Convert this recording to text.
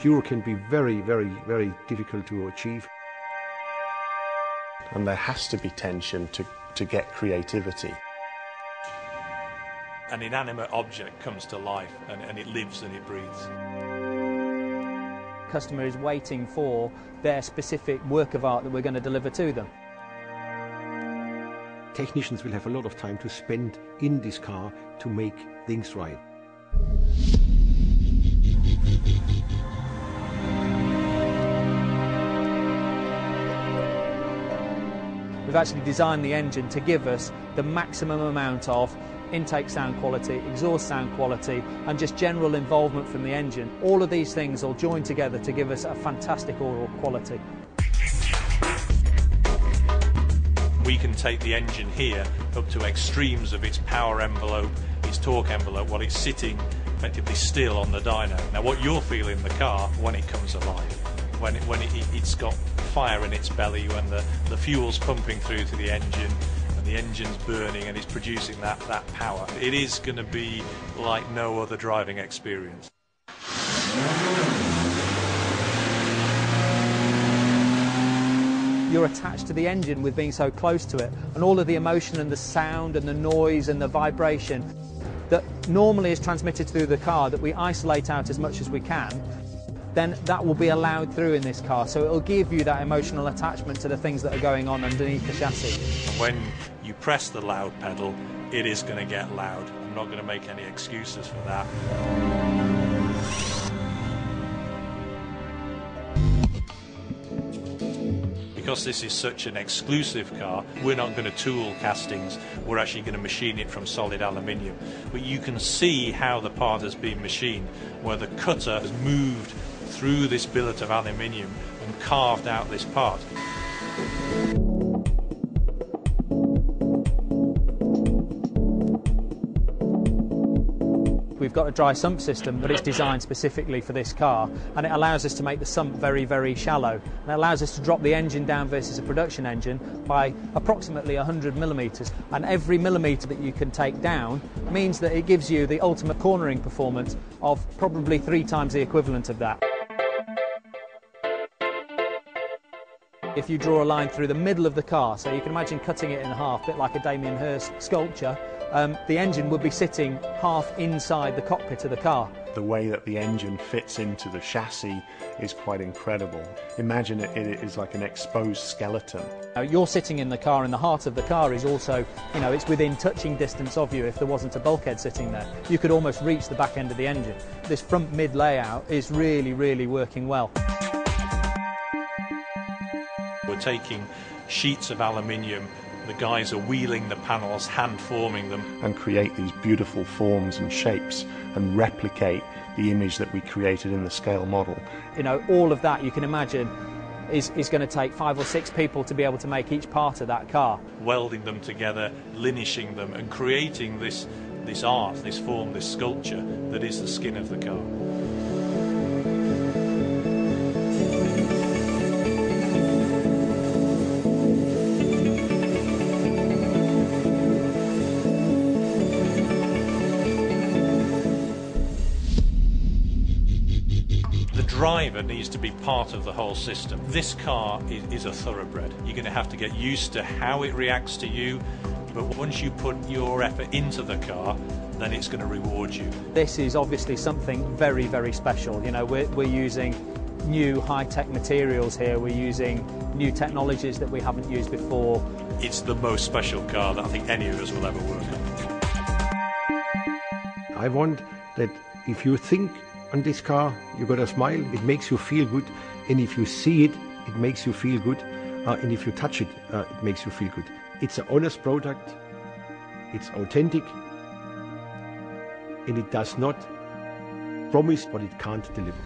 pure can be very, very, very difficult to achieve. And there has to be tension to get creativity. An inanimate object comes to life and it lives and it breathes. Customer is waiting for their specific work of art that we're going to deliver to them. Technicians will have a lot of time to spend in this car to make things right. We've actually designed the engine to give us the maximum amount of intake sound quality, exhaust sound quality, and just general involvement from the engine. All of these things all join together to give us a fantastic overall quality. We can take the engine here up to extremes of its power envelope, its torque envelope, while it's sitting effectively still on the dyno. Now what you'll feel in the car when it comes alive, when it's got fire in its belly, when the fuel's pumping through to the engine, the engine's burning and it's producing that power. It is going to be like no other driving experience. You're attached to the engine with being so close to it, and all of the emotion and the sound and the noise and the vibration that normally is transmitted through the car that we isolate out as much as we can, then that will be allowed through in this car. So it'll give you that emotional attachment to the things that are going on underneath the chassis. And when you press the loud pedal, it is going to get loud. I'm not going to make any excuses for that. Because this is such an exclusive car, we're not going to tool castings, we're actually going to machine it from solid aluminium. But you can see how the part has been machined, where the cutter has moved through this billet of aluminium and carved out this part. We've got a dry sump system, but it's designed specifically for this car, and it allows us to make the sump very, very shallow. And it allows us to drop the engine down versus a production engine by approximately 100 millimetres. And every millimetre that you can take down means that it gives you the ultimate cornering performance of probably 3 times the equivalent of that. If you draw a line through the middle of the car, so you can imagine cutting it in half, a bit like a Damien Hirst sculpture, the engine would be sitting half inside the cockpit of the car. The way that the engine fits into the chassis is quite incredible. Imagine it is like an exposed skeleton. Now, you're sitting in the car, and the heart of the car is also, it's within touching distance of you if there wasn't a bulkhead sitting there. You could almost reach the back end of the engine. This front-mid layout is really, really working well. We're taking sheets of aluminium, the guys are wheeling the panels, hand forming them. And create these beautiful forms and shapes and replicate the image that we created in the scale model. All of that, you can imagine, is going to take 5 or 6 people to be able to make each part of that car. Welding them together, linishing them and creating this art, this form, this sculpture that is the skin of the car. The driver needs to be part of the whole system. This car is a thoroughbred. You're going to have to get used to how it reacts to you, but once you put your effort into the car, then it's going to reward you. This is obviously something very, very special. We're using new high-tech materials here. We're using new technologies that we haven't used before. It's the most special car that I think any of us will ever work on. I want that if you think on this car, you got a smile, it makes you feel good, and if you see it, it makes you feel good, and if you touch it, it makes you feel good. It's an honest product, it's authentic, and it does not promise what it can't deliver.